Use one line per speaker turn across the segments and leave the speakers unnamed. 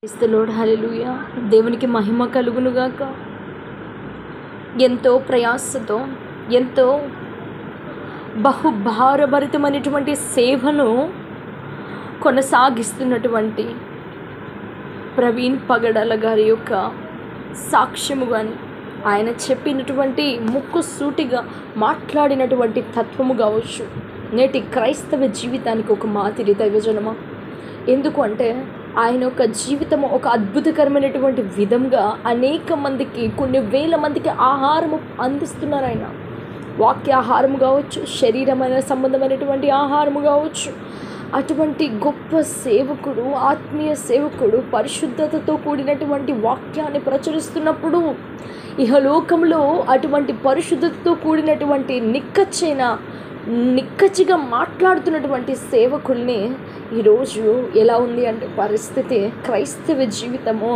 క్రీస్తులోడ్ హల్లెలూయా. దేవునికి మహిమ కలుగునుగాక. ఎంతో ప్రయాసతో ఎంతో బహుభారభరితమైనటువంటి సేవను కొనసాగిస్తున్నటువంటి ప్రవీణ్ పగడాల గారి యొక్క సాక్ష్యము కానీ, ఆయన చెప్పినటువంటి ముక్కుసూటిగా మాట్లాడినటువంటి తత్వము కావచ్చు, నేటి క్రైస్తవ జీవితానికి ఒక మాదిరి దైవజనమా. ఎందుకు అంటే ఆయన యొక్క జీవితం ఒక అద్భుతకరమైనటువంటి విధంగా అనేక మందికి, కొన్ని వేల మందికి ఆహారము అందిస్తున్నారు. ఆయన వాక్య ఆహారము కావచ్చు, శరీరమైన సంబంధమైనటువంటి ఆహారము కావచ్చు. అటువంటి గొప్ప సేవకుడు, ఆత్మీయ సేవకుడు పరిశుద్ధతతో కూడినటువంటి వాక్యాన్ని ప్రచురిస్తున్నప్పుడు ఇహలోకంలో అటువంటి పరిశుద్ధతతో కూడినటువంటి నిక్కచ్చిగా మాట్లాడుతున్నటువంటి సేవకుల్ని ఈరోజు ఎలా ఉంది అంటే పరిస్థితి, క్రైస్తవ జీవితము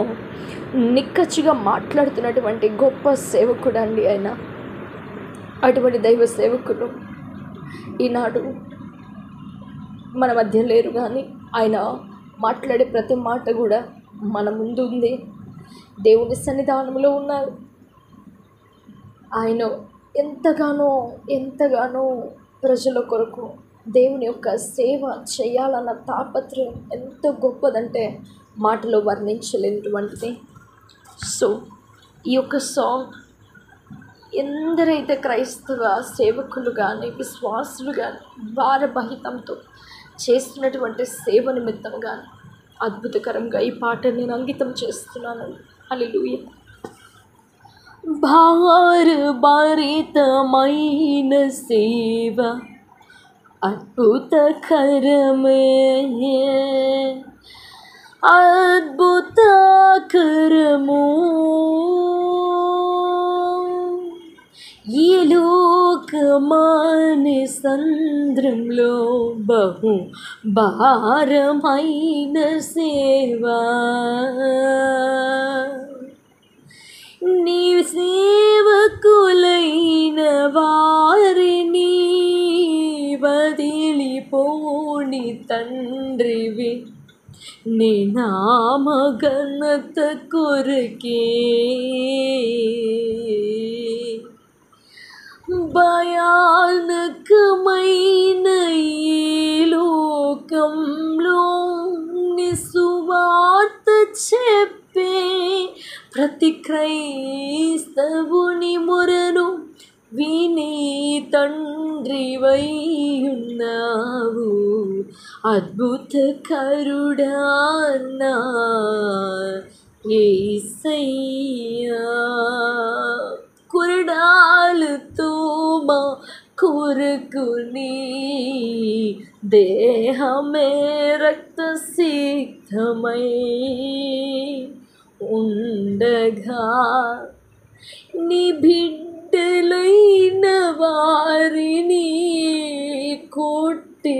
నిక్కచ్చిగా మాట్లాడుతున్నటువంటి గొప్ప సేవకుడు అండి ఆయన. అటువంటి దైవ సేవకుడు ఈనాడు మన మధ్య లేరు, కానీ ఆయన మాట్లాడే ప్రతి మాట కూడా మన ముందు ఉంది. దేవుని సన్నిధానంలో ఉన్నారు. ఆయన ఎంతగానో ప్రజల కొరకు దేవుని యొక్క సేవ చేయాలన్న తాపత్రయం ఎంత గొప్పదంటే మాటలో వర్ణించలేనటువంటిది. సో ఈ యొక్క సాంగ్ ఎందరైతే క్రైస్తవ సేవకులు కానీ, విశ్వాసులు కానీ భారబహితంతో చేస్తున్నటువంటి సేవ నిమిత్తం కానీ అద్భుతకరంగా ఈ పాటను నేను అంకితం చేస్తున్నాను. హల్లెలూయా. భారభరితమైన సేవ అద్భుతకరమే, అద్భుతకరము. ఈ లోకమాని సంద్రంలో బహు భారమైన సేవ, నీ సేవకులైన వారిని వదిలిపోని తండ్రివి, నీ నామఘనత కొరకే భయానకమైన ఈ లోకంలో నీ సువార్త చెప్పే ప్రతి క్రైస్తవుని మొరను విని తండ్రివై ఉన్నావు. అద్భుతకరుడా నా యేసయ్యా. కురడాలతో మా కొరకు నీ దేహమే రక్తసిక్తమై ఉండగా, నీ బిడ్డలైన వారిని కొట్టి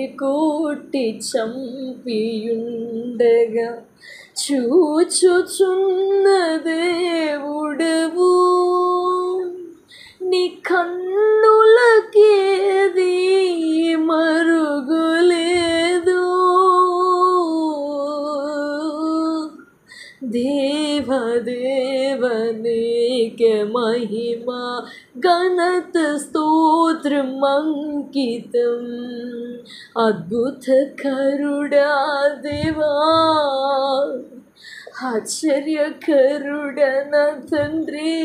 చంపియుండగా చూచుచున్న దేవుడవు, నీ కన్నులకేది మరుగులేదు. దేవదేవనేకే మహిమ ఘనత స్తోత్రం అంకితం. అద్భుతకరుడా దేవా, ఆశ్చర్యకరుడా నా తండ్రి.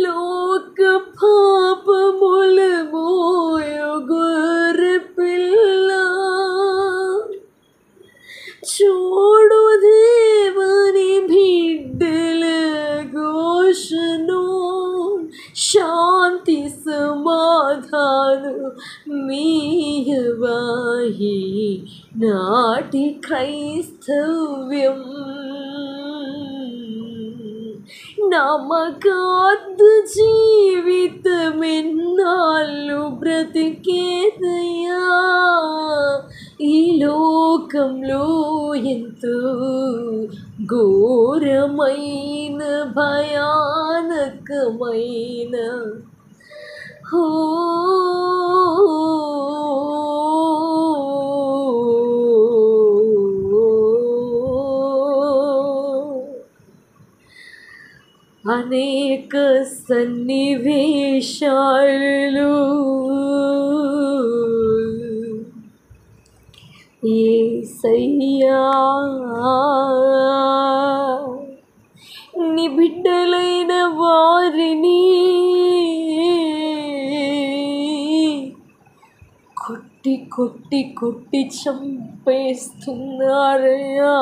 లోక పాపముల మోయు గొర్రె పిల్ల, చూడు దేవుని బిడ్డల ఘోషను, శాంతి సమాధానం మీయవాయి నాటి క్రైస్తవ్యం. నమ్మకార్థ జీవితమెన్నాళ్ళు బ్రతికేదయ్యా. ఈ లోకంలో ఎంతో ఘోరమైన భయానకమైన అనేక సన్నివేశాలు యేసయ్యా నీ బిడ్డలైన వారిని కొట్టి కొట్టి కొట్టి చంపేస్తున్నారయ్యా.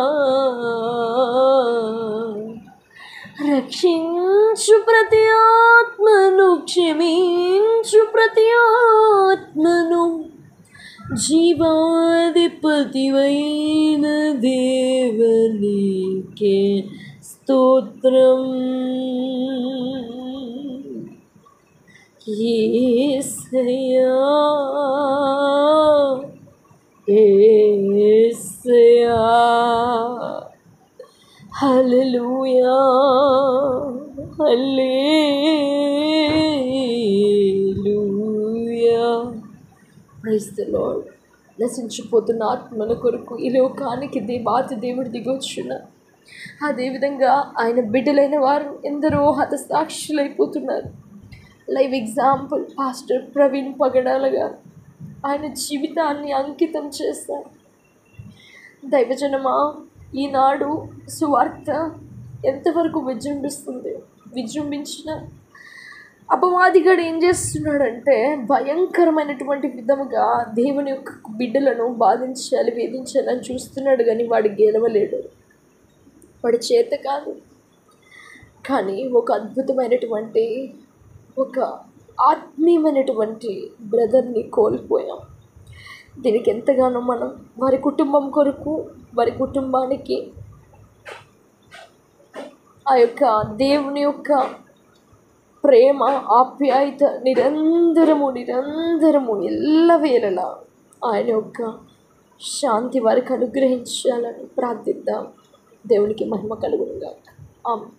రక్షించు ప్రతి ఆత్మను, క్షమించు ప్రతి ఆత్మను, జీవాధిపతివైన దేవునికే స్తోత్రం. యేసయ్యా యేసయ్యా hallelujah hallelujah. Praise the Lord. నశించిపోతున్న ఆత్మల కొరకు ఈ లోకానికి దేవుడు దిగొచ్చున. అదేవిధంగా ఆయన బిడ్డలైన వారు ఎందరో హతసాక్షులైపోతున్నారు. లైవ్ ఎగ్జాంపుల్ పాస్టర్ ప్రవీణ్ పగడాల గారు ఆయన జీవితాన్ని అంకితం చేస్తారు. దైవజనమా, ఈనాడు సువార్త ఎంతవరకు విజృంభించిన అపవాదిగాడు ఏం చేస్తున్నాడంటే భయంకరమైనటువంటి విధముగా దేవుని యొక్క బిడ్డలను బాధించాలి, వేధించాలని చూస్తున్నాడు. కానీ వాడు గెలవలేడు, వాడి చేత కాదు. కానీ ఒక అద్భుతమైనటువంటి ఒక ఆత్మీయమైనటువంటి బ్రదర్ని కోల్పోయాం. దీనికి ఎంతగానో మనం వారి కుటుంబం కొరకు, వారి కుటుంబానికి ఆ యొక్క దేవుని యొక్క ప్రేమ, ఆప్యాయత నిరంతరము ఎల్లవేళలా ఆయన యొక్క శాంతి వారికి అనుగ్రహించాలని ప్రార్థిద్దాం. దేవునికి మహిమ కలుగునుగాక. ఆమేన్.